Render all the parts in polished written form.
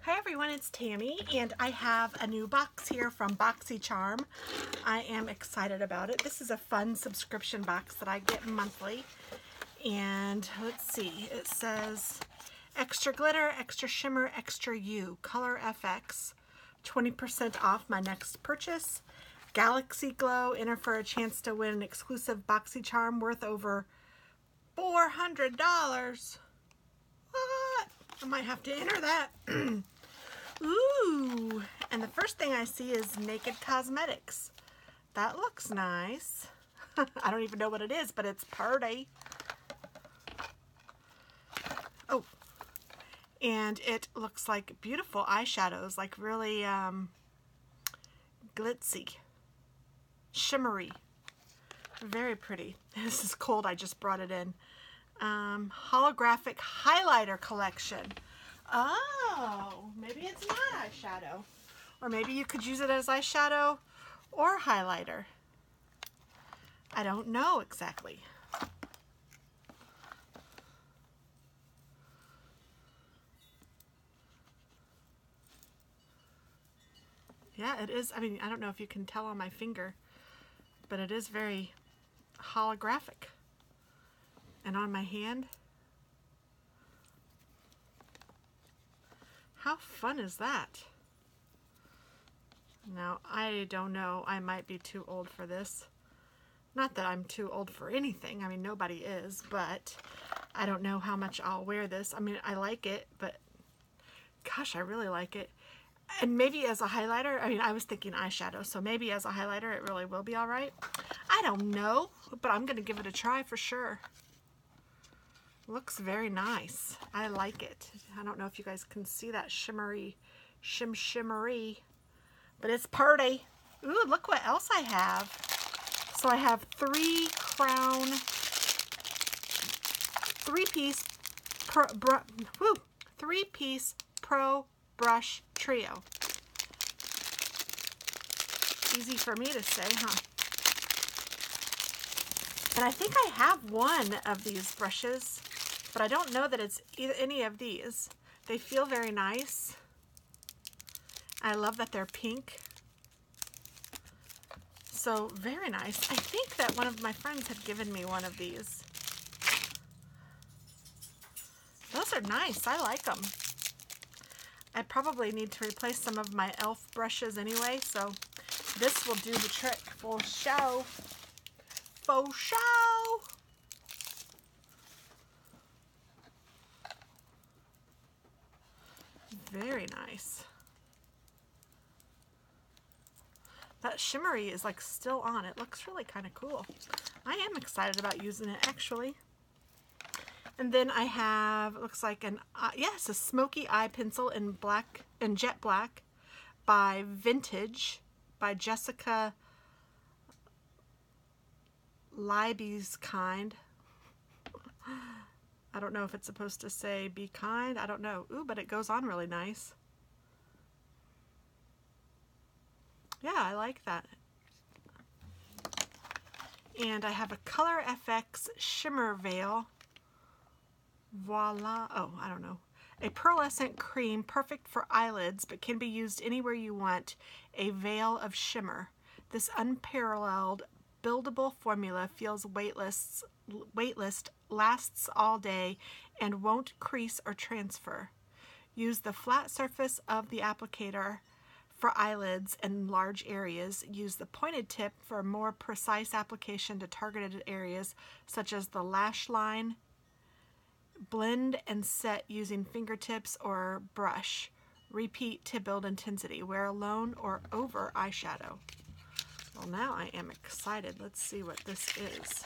Hi everyone, it's Tammy, and I have a new box here from Boxy Charm. I am excited about it. This is a fun subscription box that I get monthly. And let's see, it says extra glitter, extra shimmer, extra you, color FX, 20% off my next purchase. Galaxy Glow, enter for a chance to win an exclusive Boxy Charm worth over $400. What? I might have to enter that. Ooh, and the first thing I see is Naked Cosmetics. That looks nice. I don't even know what it is, but it's pretty. Oh, and it looks like beautiful eyeshadows, like really glitzy, shimmery, very pretty. This is cold, I just brought it in. Holographic highlighter collection. Oh, maybe it's not eyeshadow. Or maybe you could use it as eyeshadow or highlighter. I don't know exactly. Yeah, it is. I mean, I don't know if you can tell on my finger, but it is very holographic. And on my hand. How fun is that? Now, I don't know. I might be too old for this. Not that I'm too old for anything. I mean, nobody is, but I don't know how much I'll wear this. I mean, I like it, but gosh, I really like it. And maybe as a highlighter, I mean, I was thinking eyeshadow, so maybe as a highlighter it really will be all right. I don't know, but I'm going to give it a try for sure. Looks very nice. I like it. I don't know if you guys can see that shimmery, shimmery, but it's pretty. Ooh, look what else I have. So I have three-piece Pro Brush Trio. Easy for me to say, huh? And I think I have one of these brushes, but I don't know that it's any of these. They feel very nice. I love that they're pink. So very nice. I think that one of my friends had given me one of these. Those are nice. I like them. I probably need to replace some of my e.l.f. brushes anyway, so this will do the trick. For show. For show. Very nice. That shimmery is like still on. It looks really kind of cool. I am excited about using it actually. And then I have, it looks like an, yes, a smoky eye pencil in black, in jet black by Vintage by Jessica Libby's Kind. I don't know if it's supposed to say be kind. I don't know. Ooh, but it goes on really nice. Yeah, I like that. And I have a Color FX Shimmer Veil. Voila. Oh, I don't know. A pearlescent cream, perfect for eyelids, but can be used anywhere you want. A veil of shimmer. This unparalleled, buildable formula feels weightless, lasts all day, and won't crease or transfer. Use the flat surface of the applicator for eyelids and large areas. Use the pointed tip for more precise application to targeted areas such as the lash line. Blend and set using fingertips or brush. Repeat to build intensity. Wear alone or over eyeshadow. Well, now I am excited. Let's see what this is.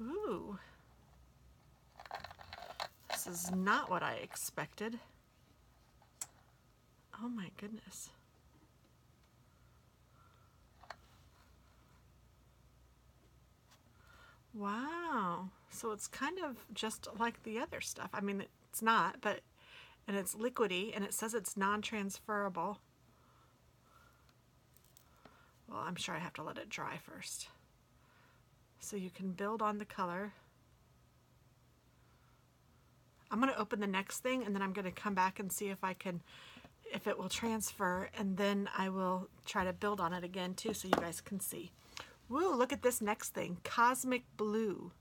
Ooh. This is not what I expected. Oh my goodness. Wow. So it's kind of just like the other stuff. I mean, it's not, but, and it's liquidy, and it says it's non-transferable. Well, I'm sure I have to let it dry first. So you can build on the color. I'm going to open the next thing, and then I'm going to come back and see if it will transfer, and then I will try to build on it again too so you guys can see. Woo, look at this next thing, Cosmic Blue.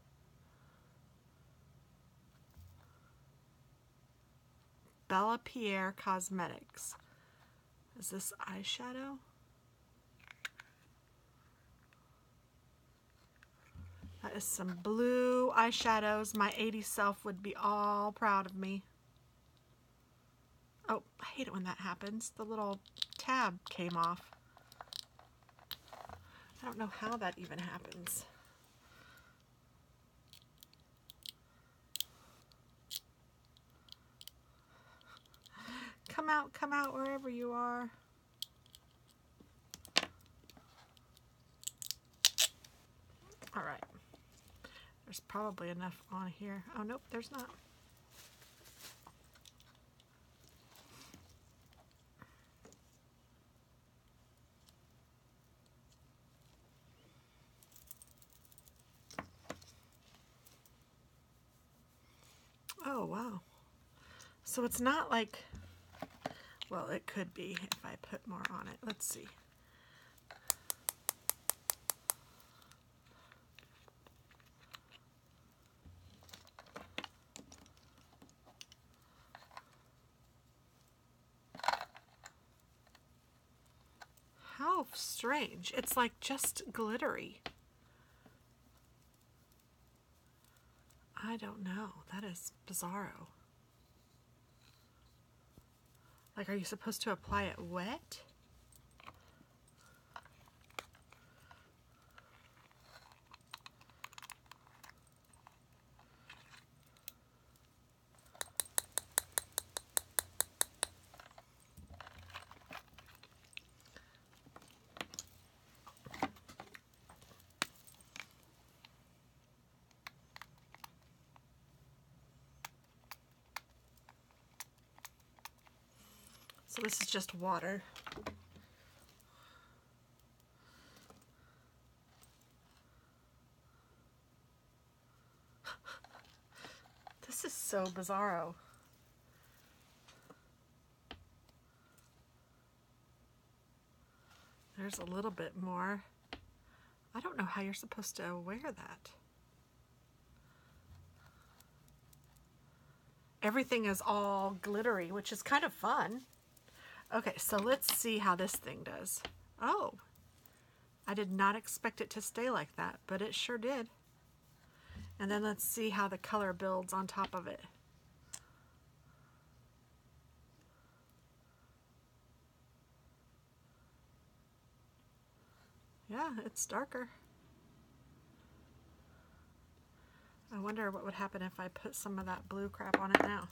Bella Pierre Cosmetics. Is this eyeshadow? That is some blue eyeshadows. My 80s self would be all proud of me. Oh, I hate it when that happens. The little tab came off. I don't know how that even happens. Come out wherever you are. All right. There's probably enough on here. Oh, nope, there's not. Oh, wow. So it's not like, well, it could be if I put more on it. Let's see. How strange. It's like just glittery. I don't know. That is bizarro. Like, are you supposed to apply it wet? So this is just water. This is so bizarro. There's a little bit more. I don't know how you're supposed to wear that. Everything is all glittery, which is kind of fun. Okay, so let's see how this thing does. Oh, I did not expect it to stay like that, but it sure did. And then let's see how the color builds on top of it. Yeah, it's darker. I wonder what would happen if I put some of that blue crap on it now.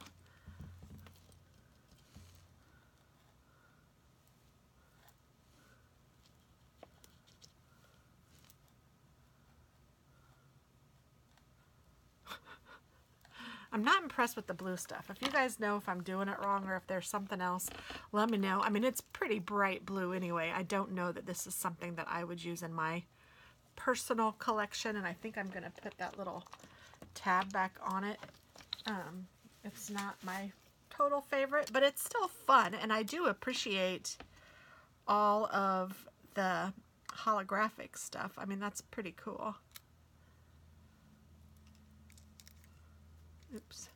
I'm not impressed with the blue stuff. If you guys know if I'm doing it wrong or if there's something else, let me know. I mean, it's pretty bright blue anyway. I don't know that this is something that I would use in my personal collection, and I think I'm going to put that little tab back on it. It's not my total favorite, but it's still fun, and I do appreciate all of the holographic stuff. I mean, that's pretty cool. Oops.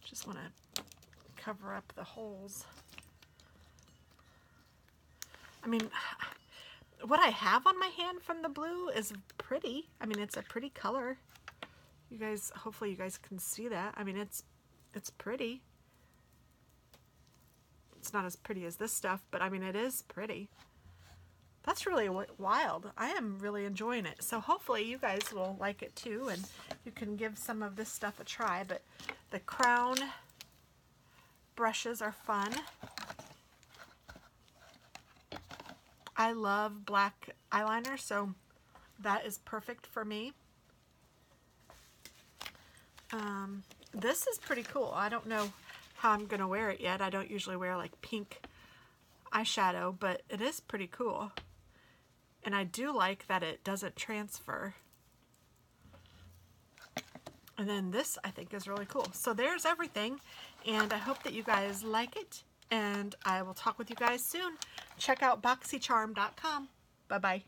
Just want to cover up the holes. I mean, what I have on my hand from the blue is pretty. I mean, it's a pretty color. You guys, hopefully you guys can see that. I mean, it's pretty. It's not as pretty as this stuff, but I mean, it is pretty. That's really wild. I am really enjoying it. So hopefully you guys will like it too, and you can give some of this stuff a try. But the crown brushes are fun. I love black eyeliner, so that is perfect for me. This is pretty cool. I don't know how I'm going to wear it yet. I don't usually wear like pink eyeshadow, but it is pretty cool. And I do like that it doesn't transfer. And then this I think is really cool. So there's everything, and I hope that you guys like it, and I will talk with you guys soon. Check out boxycharm.com. Bye-bye.